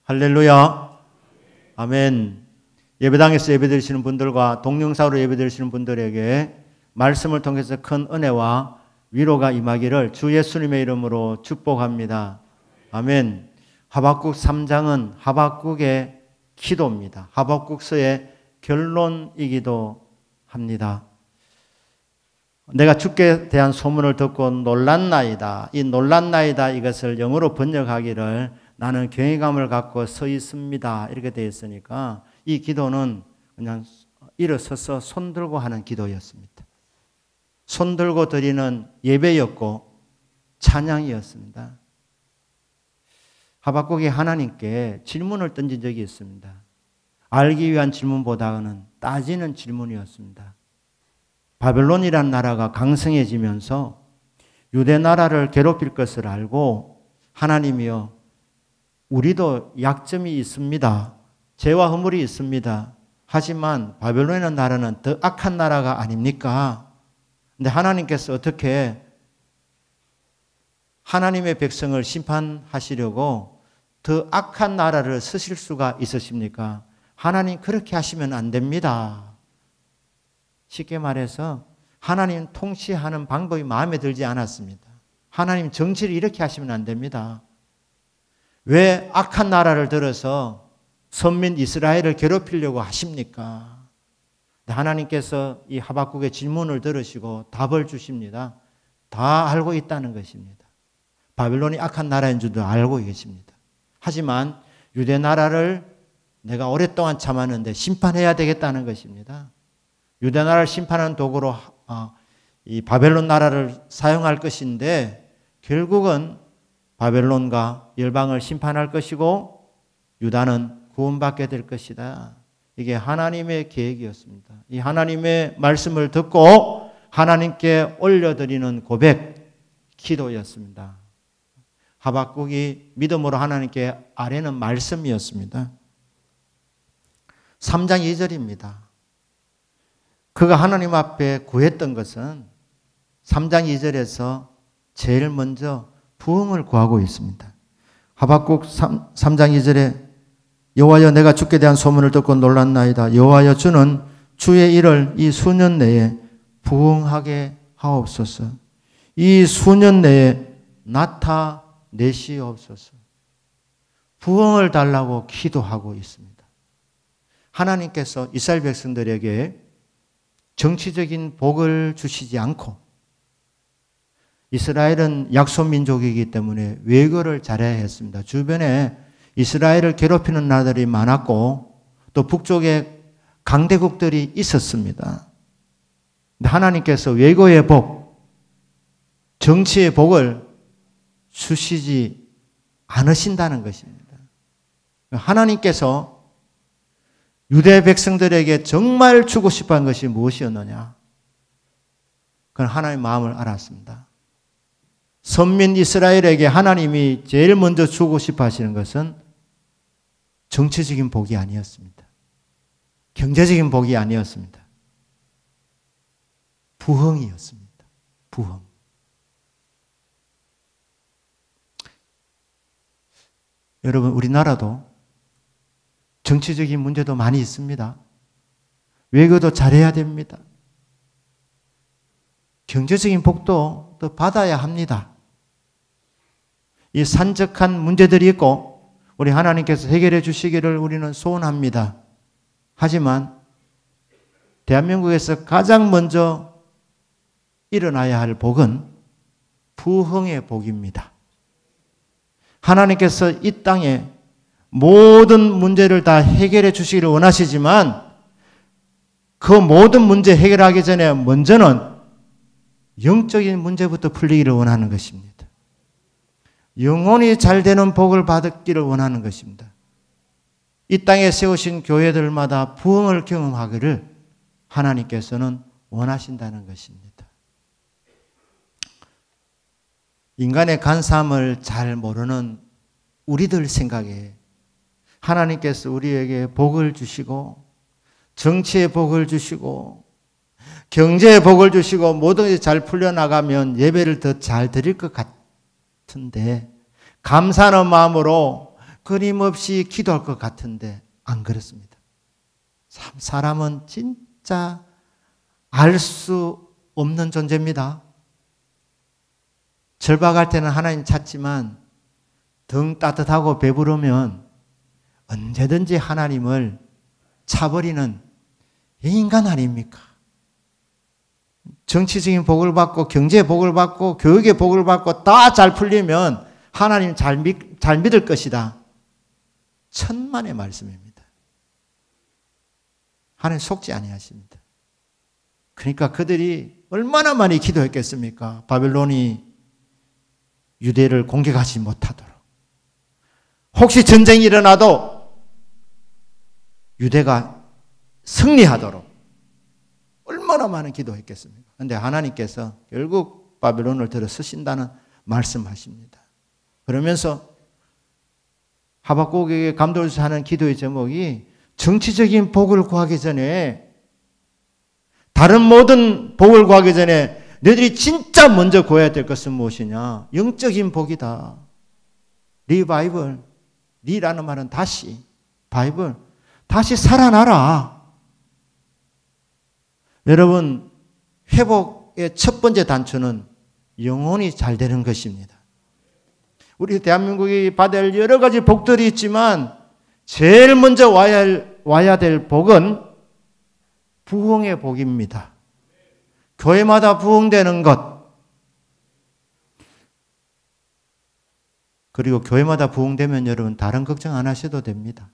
할렐루야. 아멘. 예배당에서 예배드리시는 분들과 동영상으로 예배드리시는 분들에게 말씀을 통해서 큰 은혜와 위로가 임하기를 주 예수님의 이름으로 축복합니다. 아멘. 하박국 3장은 하박국의 기도입니다. 하박국서의 결론이기도 합니다. 내가 주께 대한 소문을 듣고 놀랐나이다. 이 놀랐나이다 이것을 영어로 번역하기를 나는 경외감을 갖고 서 있습니다. 이렇게 되어 있으니까 이 기도는 그냥 일어서서 손 들고 하는 기도였습니다. 손 들고 드리는 예배였고 찬양이었습니다. 하박국이 하나님께 질문을 던진 적이 있습니다. 알기 위한 질문보다는 따지는 질문이었습니다. 바벨론이란 나라가 강성해지면서 유대 나라를 괴롭힐 것을 알고 하나님이여 우리도 약점이 있습니다. 죄와 허물이 있습니다. 하지만 바벨론이라는 나라는 더 악한 나라가 아닙니까? 근데 하나님께서 어떻게 하나님의 백성을 심판하시려고 더 악한 나라를 쓰실 수가 있으십니까? 하나님 그렇게 하시면 안 됩니다. 쉽게 말해서 하나님 통치하는 방법이 마음에 들지 않았습니다. 하나님 정치를 이렇게 하시면 안 됩니다. 왜 악한 나라를 들어서 선민 이스라엘을 괴롭히려고 하십니까? 하나님께서 이 하박국의 질문을 들으시고 답을 주십니다. 다 알고 있다는 것입니다. 바벨론이 악한 나라인 줄도 알고 계십니다. 하지만 유대 나라를 내가 오랫동안 참았는데 심판해야 되겠다는 것입니다. 유대 나라를 심판하는 도구로 이 바벨론 나라를 사용할 것인데 결국은 바벨론과 열방을 심판할 것이고 유다는 구원받게 될 것이다. 이게 하나님의 계획이었습니다. 이 하나님의 말씀을 듣고 하나님께 올려드리는 고백, 기도였습니다. 하박국이 믿음으로 하나님께 아뢰는 말씀이었습니다. 3장 2절입니다. 그가 하나님 앞에 구했던 것은 3장 2절에서 제일 먼저 부흥을 구하고 있습니다. 하박국 3장 2절에 여호와여 내가 주께 대한 소문을 듣고 놀랐나이다. 여호와여 주는 주의 일을 이 수년 내에 부흥하게 하옵소서. 이 수년 내에 나타내시옵소서. 부흥을 달라고 기도하고 있습니다. 하나님께서 이스라엘 백성들에게 정치적인 복을 주시지 않고 이스라엘은 약소민족이기 때문에 외교를 잘해야 했습니다. 주변에 이스라엘을 괴롭히는 나라들이 많았고 또 북쪽에 강대국들이 있었습니다. 근데 하나님께서 외교의 복, 정치의 복을 주시지 않으신다는 것입니다. 하나님께서 유대 백성들에게 정말 주고 싶어한 것이 무엇이었느냐? 그건 하나님의 마음을 알았습니다. 선민 이스라엘에게 하나님이 제일 먼저 주고 싶어 하시는 것은 정치적인 복이 아니었습니다. 경제적인 복이 아니었습니다. 부흥이었습니다. 부흥. 여러분, 우리나라도 정치적인 문제도 많이 있습니다. 외교도 잘해야 됩니다. 경제적인 복도 또 받아야 합니다. 이 산적한 문제들이 있고 우리 하나님께서 해결해 주시기를 우리는 소원합니다. 하지만 대한민국에서 가장 먼저 일어나야 할 복은 부흥의 복입니다. 하나님께서 이 땅에 모든 문제를 다 해결해 주시기를 원하시지만 그 모든 문제 해결하기 전에 먼저는 영적인 문제부터 풀리기를 원하는 것입니다. 영혼이 잘 되는 복을 받기를 원하는 것입니다. 이 땅에 세우신 교회들마다 부흥을 경험하기를 하나님께서는 원하신다는 것입니다. 인간의 간사함을 잘 모르는 우리들 생각에 하나님께서 우리에게 복을 주시고 정치의 복을 주시고 경제의 복을 주시고 모든 것이 잘 풀려나가면 예배를 더 잘 드릴 것 같은데 감사하는 마음으로 끊임없이 기도할 것 같은데 안 그렇습니다. 사람은 진짜 알 수 없는 존재입니다. 절박할 때는 하나님 찾지만 등 따뜻하고 배부르면 언제든지 하나님을 차버리는 인간 아닙니까? 정치적인 복을 받고 경제 복을 받고 교육의 복을 받고 다 잘 풀리면 하나님 잘 믿을 것이다. 천만의 말씀입니다. 하나님 속지 아니하십니다. 그러니까 그들이 얼마나 많이 기도했겠습니까? 바벨론이 유대를 공격하지 못하도록. 혹시 전쟁이 일어나도 유대가 승리하도록 얼마나 많은 기도했겠습니까? 그런데 하나님께서 결국 바벨론을 들어 쓰신다는 말씀하십니다. 그러면서 하박국에게 감동해서 하는 기도의 제목이 정치적인 복을 구하기 전에 다른 모든 복을 구하기 전에 너희들이 진짜 먼저 구해야 될 것은 무엇이냐? 영적인 복이다. 리바이벌. 리라는 말은 다시. 바이블. 다시 살아나라. 여러분, 회복의 첫 번째 단초는 영혼이 잘 되는 것입니다. 우리 대한민국이 받아야 할 여러 가지 복들이 있지만 제일 먼저 와야 될 복은 부흥의 복입니다. 교회마다 부흥되는 것. 그리고 교회마다 부흥되면 여러분 다른 걱정 안 하셔도 됩니다.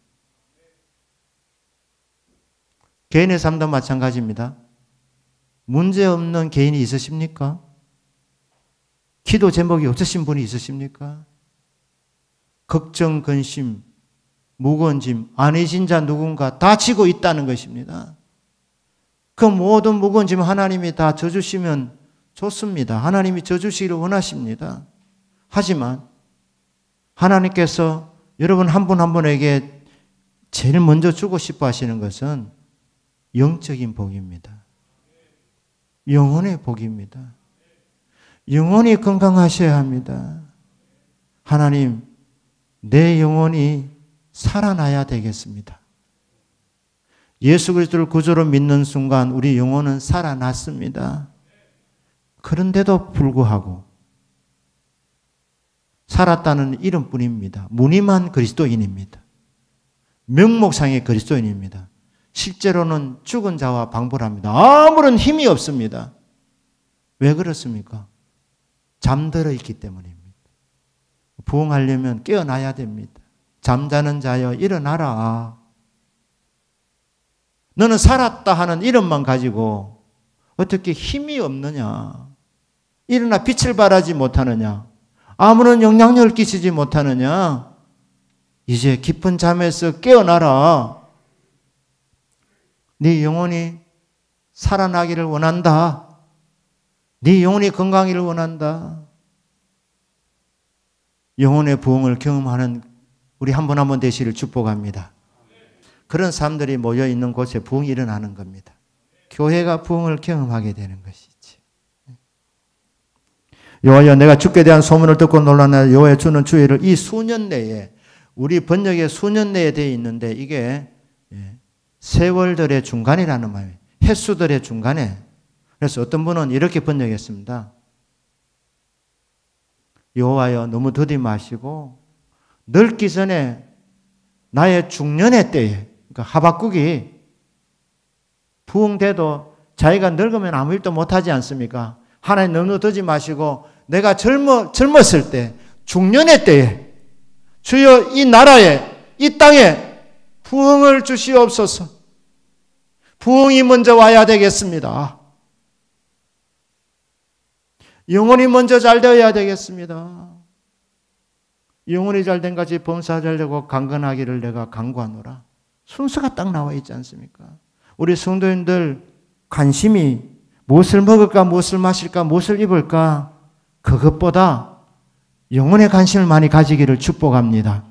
개인의 삶도 마찬가지입니다. 문제없는 개인이 있으십니까? 기도 제목이 없으신 분이 있으십니까? 걱정, 근심, 무거운 짐, 아니신 자 누군가 다 지고 있다는 것입니다. 그 모든 무거운 짐 하나님이 다 져주시면 좋습니다. 하나님이 져주시기를 원하십니다. 하지만 하나님께서 여러분 한 분 한 분에게 제일 먼저 주고 싶어 하시는 것은 영적인 복입니다. 영혼의 복입니다. 영혼이 건강하셔야 합니다. 하나님, 내 영혼이 살아나야 되겠습니다. 예수 그리스도를 구주로 믿는 순간 우리 영혼은 살아났습니다. 그런데도 불구하고 살았다는 이름뿐입니다. 무늬만 그리스도인입니다. 명목상의 그리스도인입니다. 실제로는 죽은 자와 방불합니다. 아무런 힘이 없습니다. 왜 그렇습니까? 잠들어 있기 때문입니다. 부흥하려면 깨어나야 됩니다. 잠자는 자여 일어나라. 너는 살았다 하는 이름만 가지고 어떻게 힘이 없느냐? 일어나 빛을 발하지 못하느냐? 아무런 영향력을 끼치지 못하느냐? 이제 깊은 잠에서 깨어나라. 네 영혼이 살아나기를 원한다. 네 영혼이 건강하기를 원한다. 영혼의 부흥을 경험하는 우리 한 분 한 분 되시기를 축복합니다. 그런 사람들이 모여 있는 곳에 부흥이 일어나는 겁니다. 교회가 부흥을 경험하게 되는 것이지. 여호와여, 내가 주께 대한 소문을 듣고 놀라나 여호와의 주는 주의를. 이 수년 내에, 우리 번역에 수년 내에 되어 있는데 이게 세월들의 중간이라는 말이에요. 횟수들의 중간에. 그래서 어떤 분은 이렇게 번역했습니다. 여호와여, 너무 더디 마시고 늙기 전에 나의 중년의 때에, 그러니까 하박국이 부흥돼도 자기가 늙으면 아무 일도 못하지 않습니까? 하나님 너무 더디 마시고 내가 젊었을 때, 중년의 때에 주여 이 나라에, 이 땅에 부흥을 주시옵소서. 부흥이 먼저 와야 되겠습니다. 영혼이 먼저 잘 되어야 되겠습니다. 영혼이 잘된 같이 범사 잘되고 강건하기를 내가 간구하노라. 순서가 딱 나와 있지 않습니까? 우리 성도님들 관심이 무엇을 먹을까, 무엇을 마실까, 무엇을 입을까, 그것보다 영혼의 관심을 많이 가지기를 축복합니다.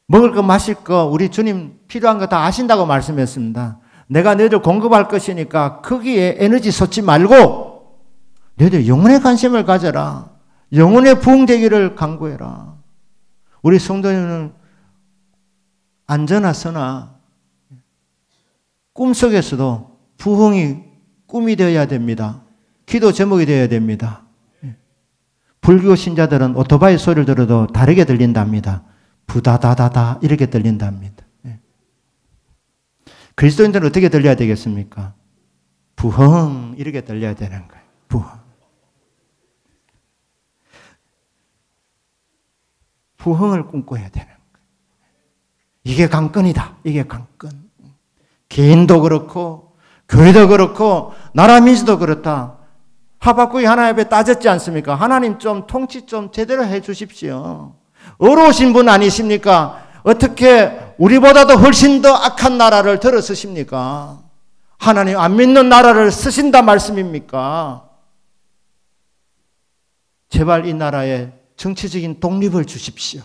먹을 거 마실 거 우리 주님 필요한 거 다 아신다고 말씀했습니다. 내가 너희들 공급할 것이니까 거기에 에너지 쏟지 말고 너희들 영혼의 관심을 가져라. 영혼의 부흥되기를 간구해라. 우리 성도님은 안전하서나 꿈속에서도 부흥이 꿈이 되어야 됩니다. 기도 제목이 되어야 됩니다. 불교 신자들은 오토바이 소리를 들어도 다르게 들린답니다. 부다다다다 이렇게 들린답니다. 그리스도인들은 어떻게 들려야 되겠습니까? 부흥 이렇게 들려야 되는 거예요. 부흥. 부흥을 꿈꿔야 되는 거예요. 이게 강건이다. 이게 강건. 개인도 그렇고 교회도 그렇고 나라 민주도 그렇다. 하박국이 하나님 앞에 따졌지 않습니까? 하나님 좀 통치 좀 제대로 해 주십시오. 어려우신 분 아니십니까? 어떻게 우리보다도 훨씬 더 악한 나라를 들어 쓰십니까? 하나님 안 믿는 나라를 쓰신다 말씀입니까? 제발 이 나라에 정치적인 독립을 주십시오.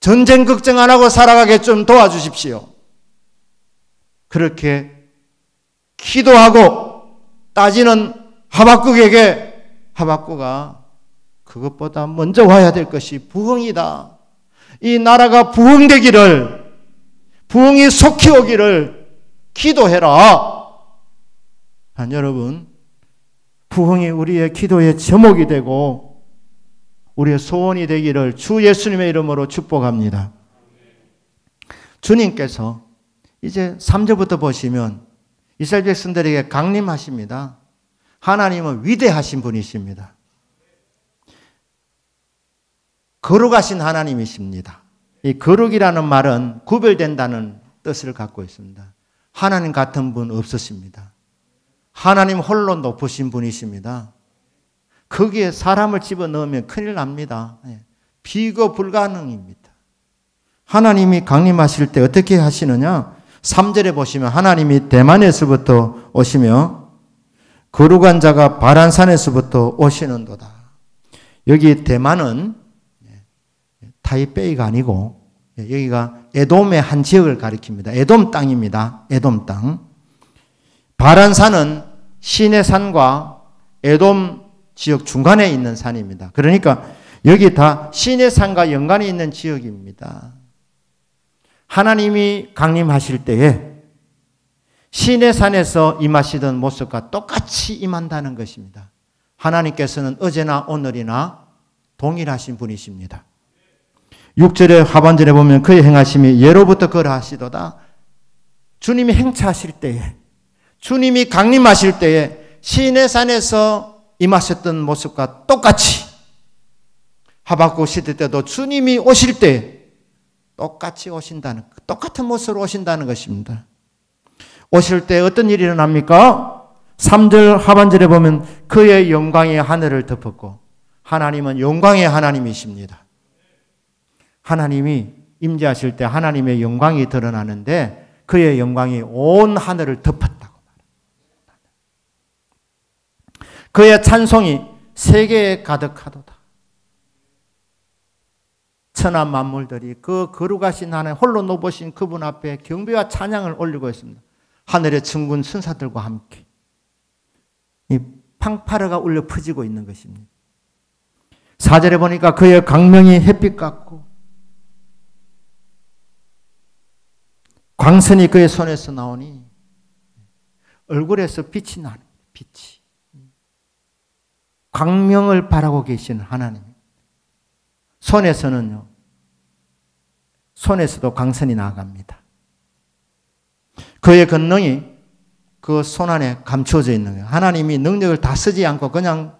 전쟁 걱정 안 하고 살아가게 좀 도와주십시오. 그렇게 기도하고 따지는 하박국에게 하박국아 그것보다 먼저 와야 될 것이 부흥이다. 이 나라가 부흥되기를, 부흥이 속히 오기를 기도해라. 여러분, 부흥이 우리의 기도의 제목이 되고 우리의 소원이 되기를 주 예수님의 이름으로 축복합니다. 주님께서 이제 3절부터 보시면 이스라엘 백성들에게 강림하십니다. 하나님은 위대하신 분이십니다. 거룩하신 하나님이십니다. 이 거룩이라는 말은 구별된다는 뜻을 갖고 있습니다. 하나님 같은 분 없으십니다. 하나님 홀로 높으신 분이십니다. 거기에 사람을 집어넣으면 큰일 납니다. 비교 불가능입니다. 하나님이 강림하실 때 어떻게 하시느냐? 3절에 보시면 하나님이 대만에서부터 오시며 거룩한 자가 바란산에서부터 오시는도다. 여기 대만은 타이베이가 아니고 여기가 에돔의 한 지역을 가리킵니다. 에돔 땅입니다. 에돔 땅. 바란산은 시내산과 에돔 지역 중간에 있는 산입니다. 그러니까 여기 다 시내산과 연관이 있는 지역입니다. 하나님이 강림하실 때에 시내산에서 임하시던 모습과 똑같이 임한다는 것입니다. 하나님께서는 어제나 오늘이나 동일하신 분이십니다. 6절의 하반절에 보면 그의 행하심이 예로부터 그러하시도다. 주님이 행차하실 때에, 주님이 강림하실 때에 시내산에서 임하셨던 모습과 똑같이 하박국 시대 때도 주님이 오실 때 똑같이 오신다는, 똑같은 모습으로 오신다는 것입니다. 오실 때 어떤 일이 일어납니까? 3절 하반절에 보면 그의 영광이 하늘을 덮었고, 하나님은 영광의 하나님이십니다. 하나님이 임재하실 때 하나님의 영광이 드러나는데 그의 영광이 온 하늘을 덮었다고 말합니다. 그의 찬송이 세계에 가득하도다. 천하 만물들이 그 거룩하신 하나님 홀로 높으신 그분 앞에 경배와 찬양을 올리고 있습니다. 하늘의 천군 천사들과 함께 이 팡파르가 울려 퍼지고 있는 것입니다. 4절에 보니까 그의 강명이 햇빛 같고 광선이 그의 손에서 나오니 얼굴에서 빛이 나는, 빛이. 광명을 바라고 계신 하나님. 손에서도 광선이 나아갑니다. 그의 권능이 그 손 안에 감추어져 있는 거예요. 하나님이 능력을 다 쓰지 않고 그냥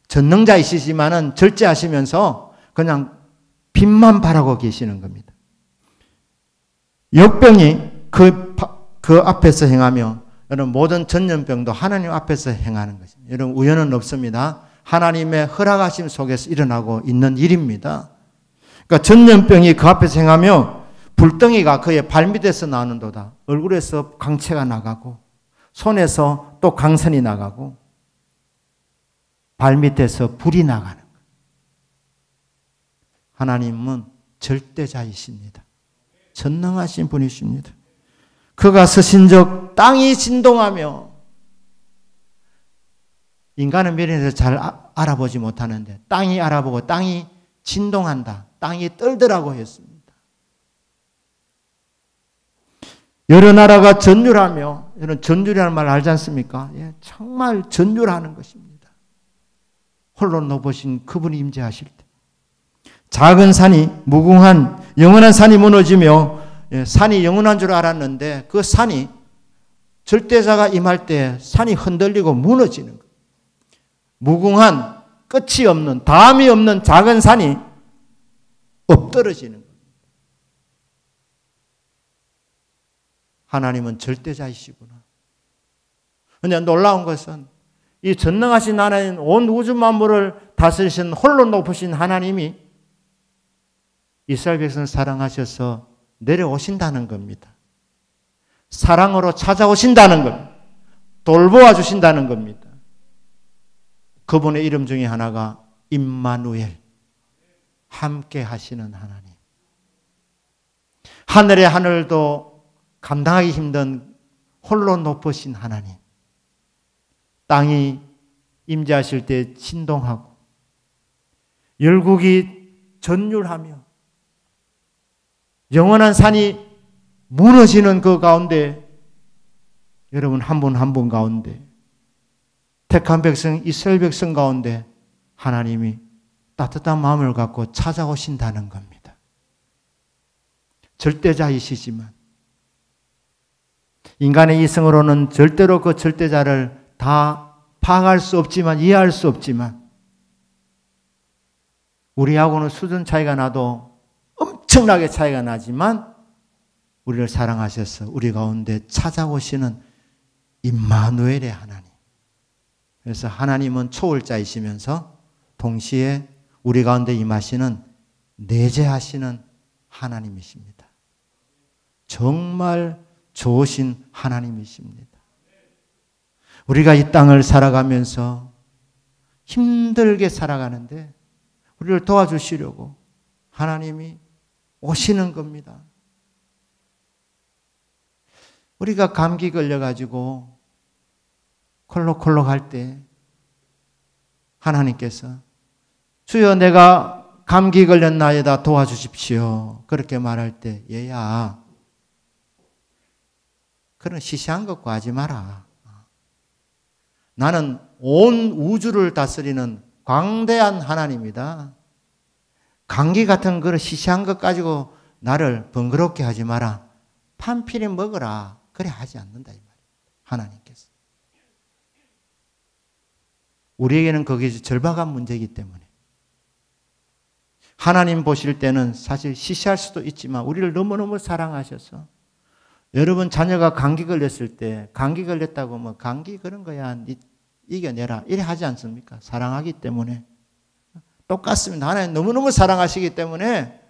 전능자이시지만은 절제하시면서 그냥 빛만 바라고 계시는 겁니다. 역병이 그 앞에서 행하며, 여러분 모든 전염병도 하나님 앞에서 행하는 것입니다. 여러분 우연은 없습니다. 하나님의 허락하심 속에서 일어나고 있는 일입니다. 그러니까 전염병이 그 앞에서 행하며 불덩이가 그의 발밑에서 나오는도다. 얼굴에서 광채가 나가고 손에서 또 광선이 나가고 발밑에서 불이 나가는 거예요. 하나님은 절대자이십니다. 전능하신 분이십니다. 그가 서신적 땅이 진동하며, 인간은 미련해서 잘 알아보지 못하는데 땅이 알아보고 땅이 진동한다. 땅이 떨더라고 했습니다. 여러 나라가 전율하며, 여러분 전율이라는 말 알지 않습니까? 예, 정말 전율하는 것입니다. 홀로 높으신 그분이 임재하실 때. 작은 산이, 무궁한 영원한 산이 무너지며, 예, 산이 영원한 줄 알았는데 그 산이 절대자가 임할 때 산이 흔들리고 무너지는 거예요. 무궁한 끝이 없는, 다음이 없는 작은 산이 엎드러지는 거예요. 하나님은 절대자이시구나. 그런데 놀라운 것은 이 전능하신 하나님, 온 우주 만물을 다스리신 홀로 높으신 하나님이 이스라엘 백성을 사랑하셔서 내려오신다는 겁니다. 사랑으로 찾아오신다는 겁니다. 돌보아 주신다는 겁니다. 그분의 이름 중에 하나가 임마누엘, 함께 하시는 하나님. 하늘의 하늘도 감당하기 힘든 홀로 높으신 하나님. 땅이 임재하실 때 진동하고 열국이 전율하며 영원한 산이 무너지는 그 가운데 여러분 한 분 한 분 가운데 택한 백성 이스라엘 백성 가운데 하나님이 따뜻한 마음을 갖고 찾아오신다는 겁니다. 절대자이시지만 인간의 이성으로는 절대로 그 절대자를 다 파악할 수 없지만, 이해할 수 없지만 우리하고는 수준 차이가 나도 엄청나게 차이가 나지만 우리를 사랑하셔서 우리 가운데 찾아오시는 임마누엘의 하나님. 그래서 하나님은 초월자이시면서 동시에 우리 가운데 임하시는 내재하시는 하나님이십니다. 정말 좋으신 하나님이십니다. 우리가 이 땅을 살아가면서 힘들게 살아가는데 우리를 도와주시려고 하나님이 오시는 겁니다. 우리가 감기 걸려가지고 콜록콜록 할 때 하나님께서 주여 내가 감기 걸렸나이다 도와주십시오. 그렇게 말할 때 얘야 그런 시시한 것 구하지 마라. 나는 온 우주를 다스리는 광대한 하나님이다. 감기 같은 그런 시시한 것 가지고 나를 번거롭게 하지 마라. 판피리 먹어라. 그래 하지 않는다 이 말이에요. 하나님께서. 우리에게는 그게 절박한 문제이기 때문에 하나님 보실 때는 사실 시시할 수도 있지만 우리를 너무너무 사랑하셔서 여러분 자녀가 감기 걸렸을 때 감기 걸렸다고 뭐 감기 그런 거야 이겨내라 이래 하지 않습니까? 사랑하기 때문에 똑같습니다. 하나님 너무너무 사랑하시기 때문에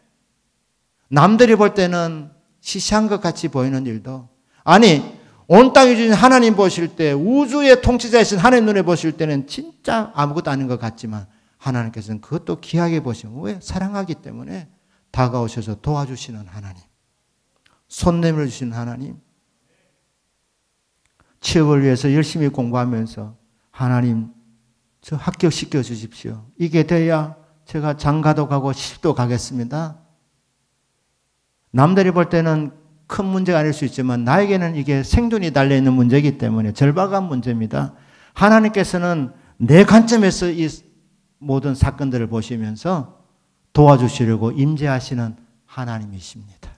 남들이 볼 때는 시시한 것 같이 보이는 일도 아니 온 땅에 주신 하나님 보실 때 우주의 통치자이신 하나님 눈에 보실 때는 진짜 아무것도 아닌 것 같지만 하나님께서는 그것도 귀하게 보시고 왜? 사랑하기 때문에 다가오셔서 도와주시는 하나님. 손 내밀어 주시는 하나님. 취업을 위해서 열심히 공부하면서 하나님 저 합격시켜 주십시오. 이게 돼야 제가 장가도 가고 시집도 가겠습니다. 남들이 볼 때는 큰 문제가 아닐 수 있지만 나에게는 이게 생존이 달려있는 문제이기 때문에 절박한 문제입니다. 하나님께서는 내 관점에서 이 모든 사건들을 보시면서 도와주시려고 임재하시는 하나님이십니다.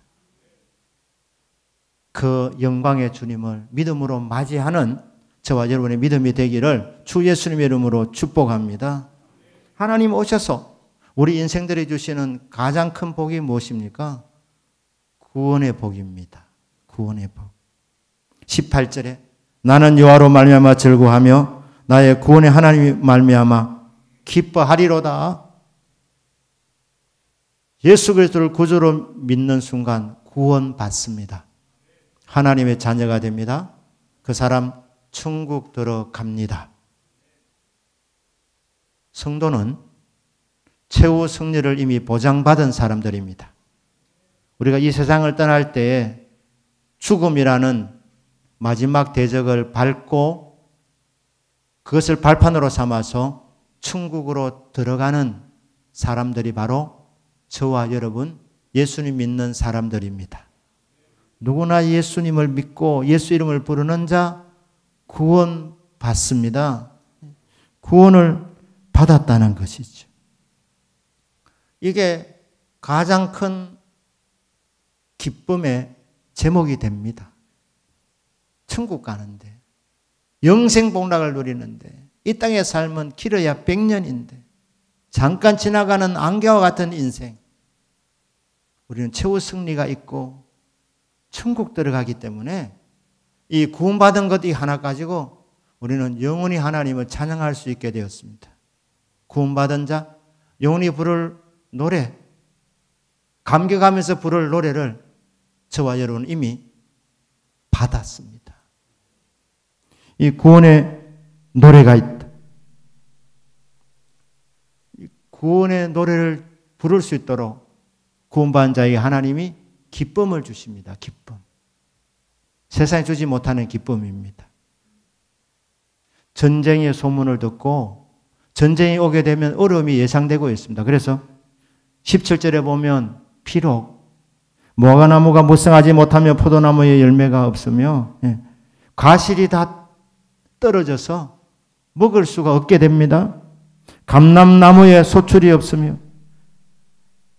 그 영광의 주님을 믿음으로 맞이하는 저와 여러분의 믿음이 되기를 주 예수님의 이름으로 축복합니다. 하나님 오셔서 우리 인생들이 주시는 가장 큰 복이 무엇입니까? 구원의 복입니다. 구원의 복. 18절에 나는 여호와로 말미암아 즐거워하며 나의 구원의 하나님이 말미암아 기뻐하리로다. 예수 그리스도를 구주로 믿는 순간 구원받습니다. 하나님의 자녀가 됩니다. 그 사람 천국 들어갑니다. 성도는 최후 승리를 이미 보장받은 사람들입니다. 우리가 이 세상을 떠날 때에 죽음이라는 마지막 대적을 밟고 그것을 발판으로 삼아서 천국으로 들어가는 사람들이 바로 저와 여러분 예수님 믿는 사람들입니다. 누구나 예수님을 믿고 예수 이름을 부르는 자 구원 받습니다. 구원을 받았다는 것이죠. 이게 가장 큰 기쁨의 제목이 됩니다. 천국 가는데, 영생복락을 누리는데, 이 땅의 삶은 길어야 100년인데 잠깐 지나가는 안개와 같은 인생, 우리는 최후 승리가 있고 천국 들어가기 때문에 이 구원받은 것 이 하나 가지고 우리는 영원히 하나님을 찬양할 수 있게 되었습니다. 구원받은 자, 영원히 부를 노래, 감격하면서 부를 노래를 저와 여러분은 이미 받았습니다. 이 구원의 노래가 있다. 구원의 노래를 부를 수 있도록 구원받은 자에게 하나님이 기쁨을 주십니다. 기쁨. 세상에 주지 못하는 기쁨입니다. 전쟁의 소문을 듣고 전쟁이 오게 되면 어려움이 예상되고 있습니다. 그래서 17절에 보면 비록 무화과나무가 무성하지 못하며 포도나무에 열매가 없으며 과실이 다 떨어져서 먹을 수가 없게 됩니다. 감람나무에 소출이 없으며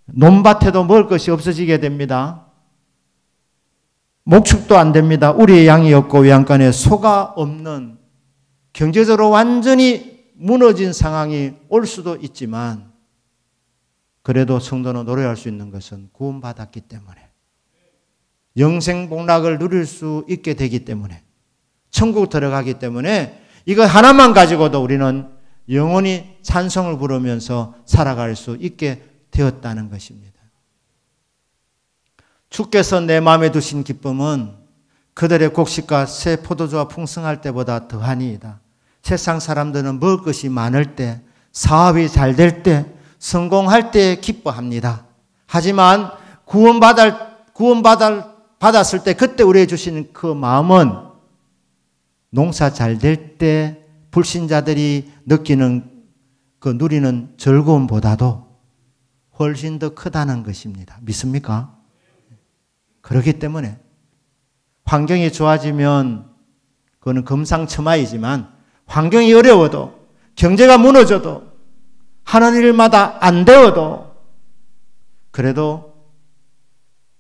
논밭에도 먹을 것이 없어지게 됩니다. 목축도 안 됩니다. 우리의 양이 없고 외양간에 소가 없는 경제적으로 완전히 무너진 상황이 올 수도 있지만 그래도 성도는 노래할 수 있는 것은 구원받았기 때문에 영생복락을 누릴 수 있게 되기 때문에 천국 들어가기 때문에 이거 하나만 가지고도 우리는 영원히 찬송을 부르면서 살아갈 수 있게 되었다는 것입니다. 주께서 내 마음에 두신 기쁨은 그들의 곡식과 새 포도주가 풍성할 때보다 더하니이다. 세상 사람들은 먹을 것이 많을 때, 사업이 잘 될 때, 성공할 때 기뻐합니다. 하지만 구원받았을 때 그때 우리에게 주시는 그 마음은 농사 잘 될 때 불신자들이 느끼는 그 누리는 즐거움보다도 훨씬 더 크다는 것입니다. 믿습니까? 그렇기 때문에 환경이 좋아지면 그거는 금상첨화이지만 환경이 어려워도 경제가 무너져도 하는 일마다 안 되어도 그래도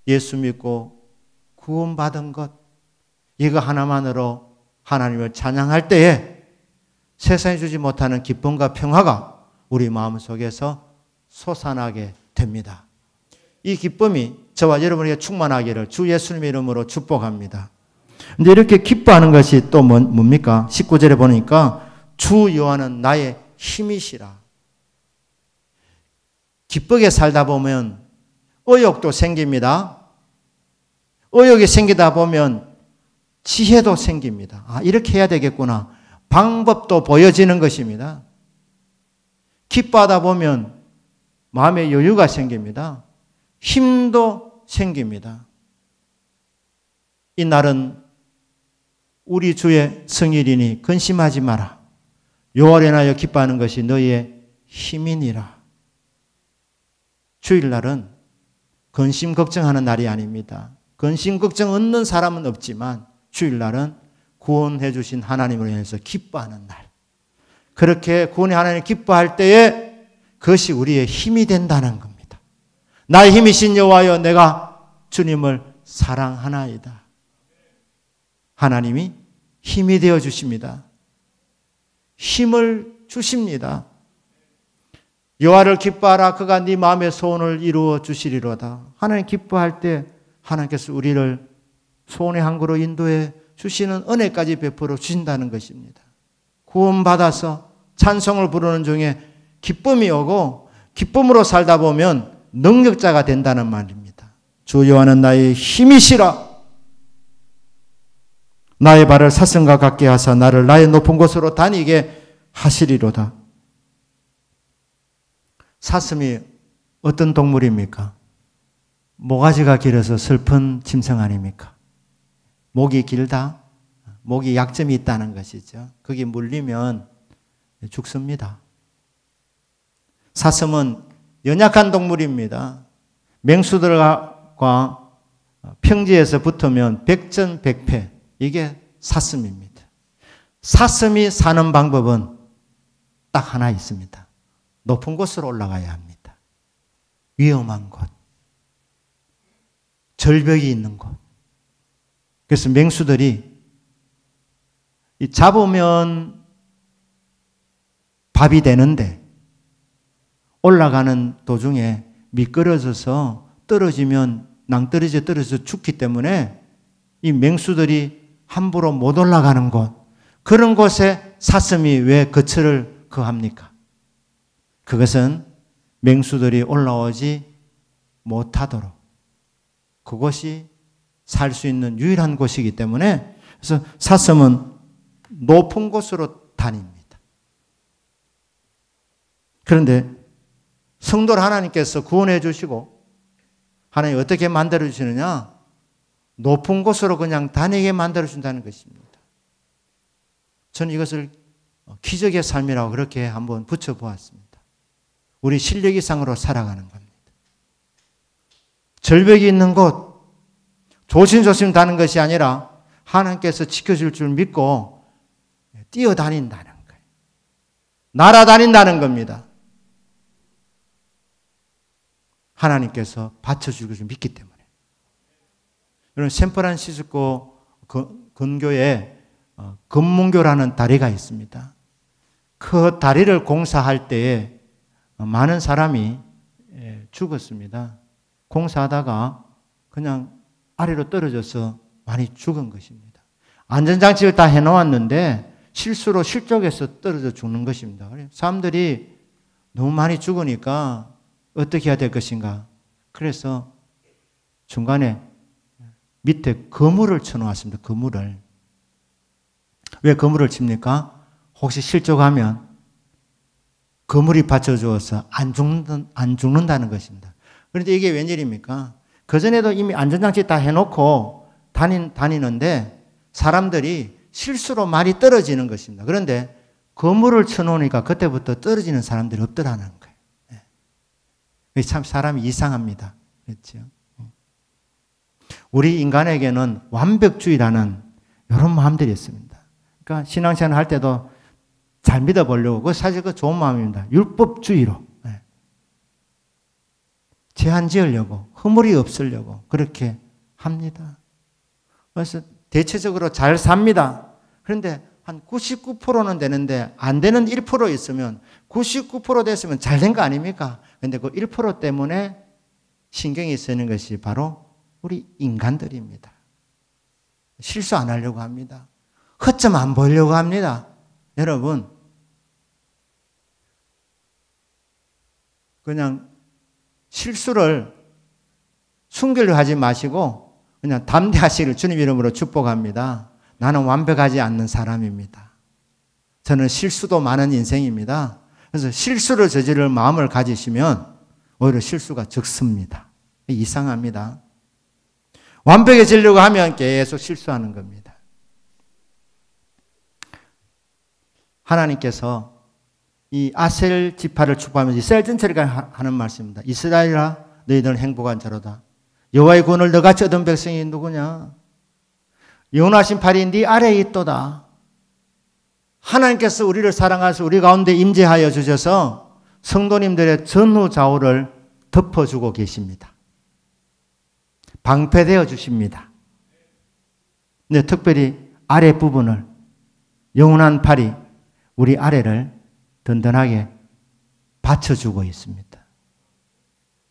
예수 믿고 구원받은 것 이거 하나만으로 하나님을 찬양할 때에 세상에 주지 못하는 기쁨과 평화가 우리 마음속에서 솟아나게 됩니다. 이 기쁨이 저와 여러분에게 충만하기를 주 예수님의 이름으로 축복합니다. 근데 이렇게 기뻐하는 것이 또 뭡니까? 19절에 보니까 주 여호와는 나의 힘이시라. 기쁘게 살다 보면 의욕도 생깁니다. 의욕이 생기다 보면 지혜도 생깁니다. 아, 이렇게 해야 되겠구나. 방법도 보여지는 것입니다. 기뻐하다 보면 마음의 여유가 생깁니다. 힘도 생깁니다. 이 날은 우리 주의 성일이니 근심하지 마라. 요월에 나여 기뻐하는 것이 너희의 힘이니라. 주일날은 근심 걱정하는 날이 아닙니다. 근심 걱정 없는 사람은 없지만 주일날은 구원해 주신 하나님으로 인해서 기뻐하는 날. 그렇게 구원의 하나님 기뻐할 때에 그것이 우리의 힘이 된다는 겁니다. 나의 힘이신 여호와여 내가 주님을 사랑하나이다. 하나님이 힘이 되어 주십니다. 힘을 주십니다. 여호와를 기뻐하라 그가 네 마음의 소원을 이루어 주시리로다. 하나님 기뻐할 때 하나님께서 우리를 소원의 항구로 인도해 주시는 은혜까지 베풀어 주신다는 것입니다. 구원받아서 찬송을 부르는 중에 기쁨이 오고 기쁨으로 살다 보면 능력자가 된다는 말입니다. 주 여호와는 나의 힘이시라. 나의 발을 사슴과 같게 하사 나를 나의 높은 곳으로 다니게 하시리로다. 사슴이 어떤 동물입니까? 모가지가 길어서 슬픈 짐승 아닙니까? 목이 길다. 목이 약점이 있다는 것이죠. 거기 물리면 죽습니다. 사슴은 연약한 동물입니다. 맹수들과 평지에서 붙으면 백전백패. 이게 사슴입니다. 사슴이 사는 방법은 딱 하나 있습니다. 높은 곳으로 올라가야 합니다. 위험한 곳. 절벽이 있는 곳. 그래서 맹수들이 잡으면 밥이 되는데 올라가는 도중에 미끄러져서 떨어지면 낭떠러지에 떨어져서 죽기 때문에 이 맹수들이 함부로 못 올라가는 곳, 그런 곳에 사슴이 왜 거처를 거합니까? 그것은 맹수들이 올라오지 못하도록 그곳이 살 수 있는 유일한 곳이기 때문에, 그래서 사슴은 높은 곳으로 다닙니다. 그런데 성도를 하나님께서 구원해 주시고 하나님 어떻게 만들어 주시느냐? 높은 곳으로 그냥 다니게 만들어 준다는 것입니다. 저는 이것을 기적의 삶이라고 그렇게 한번 붙여보았습니다. 우리 실력 이상으로 살아가는 겁니다. 절벽이 있는 곳, 조심조심 다는 것이 아니라 하나님께서 지켜줄 줄 믿고 뛰어다닌다는 거예요. 날아다닌다는 겁니다. 하나님께서 받쳐주고 믿기 때문에. 여러분, 샌프란시스코 근교에 금문교라는 다리가 있습니다. 그 다리를 공사할 때에 많은 사람이 죽었습니다. 공사하다가 그냥 아래로 떨어져서 많이 죽은 것입니다. 안전장치를 다 해놓았는데 실수로 실족해서 떨어져 죽는 것입니다. 사람들이 너무 많이 죽으니까 어떻게 해야 될 것인가. 그래서 중간에 밑에 거물을 쳐놓았습니다. 거물을. 왜 거물을 칩니까? 혹시 실족하면 거물이 받쳐주어서 안 죽는다는 것입니다. 그런데 이게 웬일입니까? 그전에도 이미 안전장치 다 해놓고 다니는데 사람들이 실수로 많이 떨어지는 것입니다. 그런데 거물을 쳐놓으니까 그때부터 떨어지는 사람들이 없더라는 거예요. 참 사람이 이상합니다. 그렇죠? 우리 인간에게는 완벽주의라는 이런 마음들이 있습니다. 그러니까 신앙생활 할 때도 잘 믿어보려고, 사실 그 좋은 마음입니다. 율법주의로. 제한 지으려고, 허물이 없으려고 그렇게 합니다. 그래서 대체적으로 잘 삽니다. 그런데 한 99%는 되는데 안 되는 1% 있으면 99% 됐으면 잘 된 거 아닙니까? 그런데 그 1% 때문에 신경이 쓰이는 것이 바로 우리 인간들입니다. 실수 안 하려고 합니다. 허점 안 보이려고 합니다. 여러분, 그냥 실수를 숨기려 하지 마시고 그냥 담대하시기를 주님 이름으로 축복합니다. 나는 완벽하지 않는 사람입니다. 저는 실수도 많은 인생입니다. 그래서 실수를 저지를 마음을 가지시면 오히려 실수가 적습니다. 이상합니다. 완벽해지려고 하면 계속 실수하는 겁니다. 하나님께서 이 아셀 지파를 축복하면서 이스라엘 전체를 하는 말씀입니다. 이스라엘아, 너희들은 행복한 자로다. 여호와의 구원을 너같이 얻은 백성이 누구냐? 영원하신 팔이 네 아래에 있도다. 하나님께서 우리를 사랑하셔서 우리 가운데 임재하여 주셔서 성도님들의 전후 좌우를 덮어주고 계십니다. 방패되어 주십니다. 근데 특별히 아래 부분을, 영원한 팔이 우리 아래를 든든하게 받쳐주고 있습니다.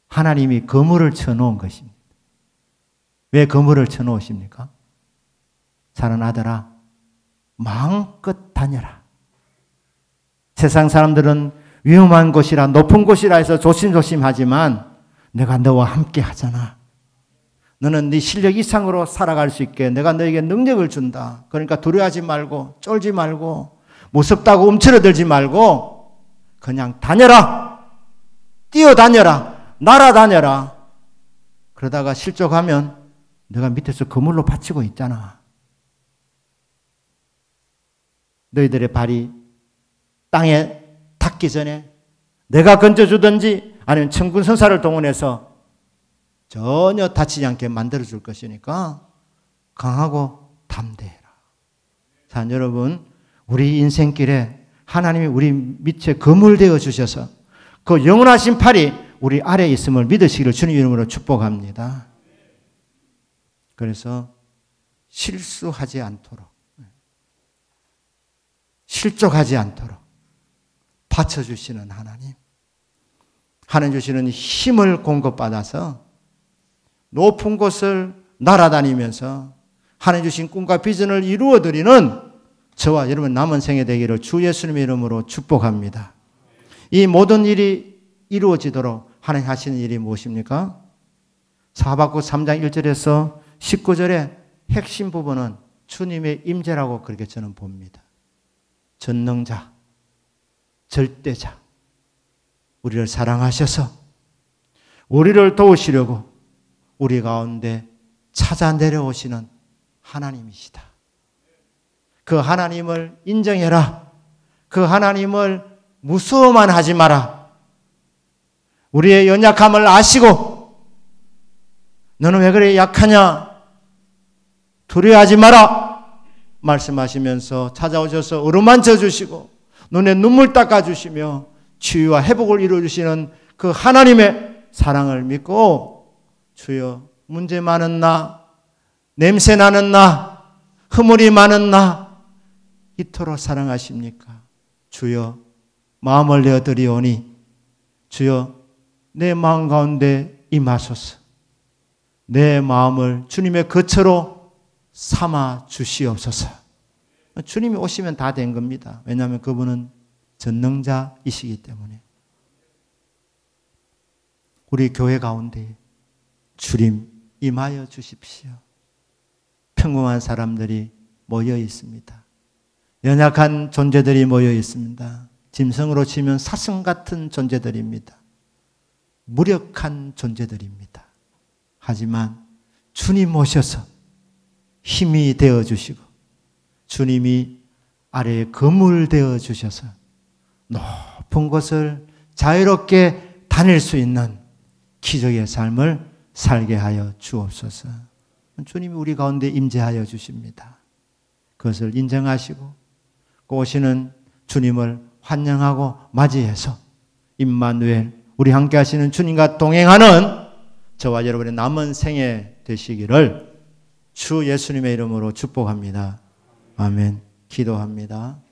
하나님이 그물을 쳐놓은 것입니다. 왜 그물을 쳐놓으십니까? 사는 아들아, 마음껏 다녀라. 세상 사람들은 위험한 곳이라, 높은 곳이라 해서 조심조심하지만 내가 너와 함께 하잖아. 너는 네 실력 이상으로 살아갈 수 있게 내가 너에게 능력을 준다. 그러니까 두려워하지 말고, 쫄지 말고, 무섭다고 움츠러들지 말고 그냥 다녀라. 뛰어다녀라. 날아다녀라. 그러다가 실족하면 내가 밑에서 그물로 받치고 있잖아. 너희들의 발이 땅에 닿기 전에 내가 건져주든지 아니면 천군 천사를 동원해서 전혀 다치지 않게 만들어줄 것이니까 강하고 담대해라. 자, 여러분, 우리 인생길에 하나님이 우리 밑에 거물되어 주셔서 그 영원하신 팔이 우리 아래에 있음을 믿으시기를 주님 이름으로 축복합니다. 그래서 실수하지 않도록, 실족하지 않도록 받쳐주시는 하나님 주시는 힘을 공급받아서 높은 곳을 날아다니면서 하나님 주신 꿈과 비전을 이루어드리는 저와 여러분 남은 생에 되기를 주 예수님의 이름으로 축복합니다. 이 모든 일이 이루어지도록 하나님 하시는 일이 무엇입니까? 하박국 3장 1절에서 19절의 핵심 부분은 주님의 임재라고 그렇게 저는 봅니다. 전능자, 절대자, 우리를 사랑하셔서 우리를 도우시려고 우리 가운데 찾아 내려오시는 하나님이시다. 그 하나님을 인정해라. 그 하나님을 무서워만 하지 마라. 우리의 연약함을 아시고 너는 왜 그래 약하냐? 두려워하지 마라. 말씀하시면서 찾아오셔서 어루만져 주시고 눈에 눈물 닦아 주시며 치유와 회복을 이루어주시는 그 하나님의 사랑을 믿고 주여 문제 많은 나, 냄새 나는 나, 허물이 많은 나 이토록 사랑하십니까? 주여 마음을 내어드리오니 주여 내 마음 가운데 임하소서. 내 마음을 주님의 거처로 삼아 주시옵소서. 주님이 오시면 다 된 겁니다. 왜냐하면 그분은 전능자이시기 때문에. 우리 교회 가운데 주님 임하여 주십시오. 평범한 사람들이 모여 있습니다. 연약한 존재들이 모여 있습니다. 짐승으로 치면 사슴 같은 존재들입니다. 무력한 존재들입니다. 하지만 주님 오셔서 힘이 되어주시고 주님이 아래에 거물 되어주셔서 높은 곳을 자유롭게 다닐 수 있는 기적의 삶을 살게 하여 주옵소서. 주님이 우리 가운데 임재하여 주십니다. 그것을 인정하시고 오시는 주님을 환영하고 맞이해서 임마누엘 우리 함께 하시는 주님과 동행하는 저와 여러분의 남은 생애 되시기를 주 예수님의 이름으로 축복합니다. 아멘. 기도합니다.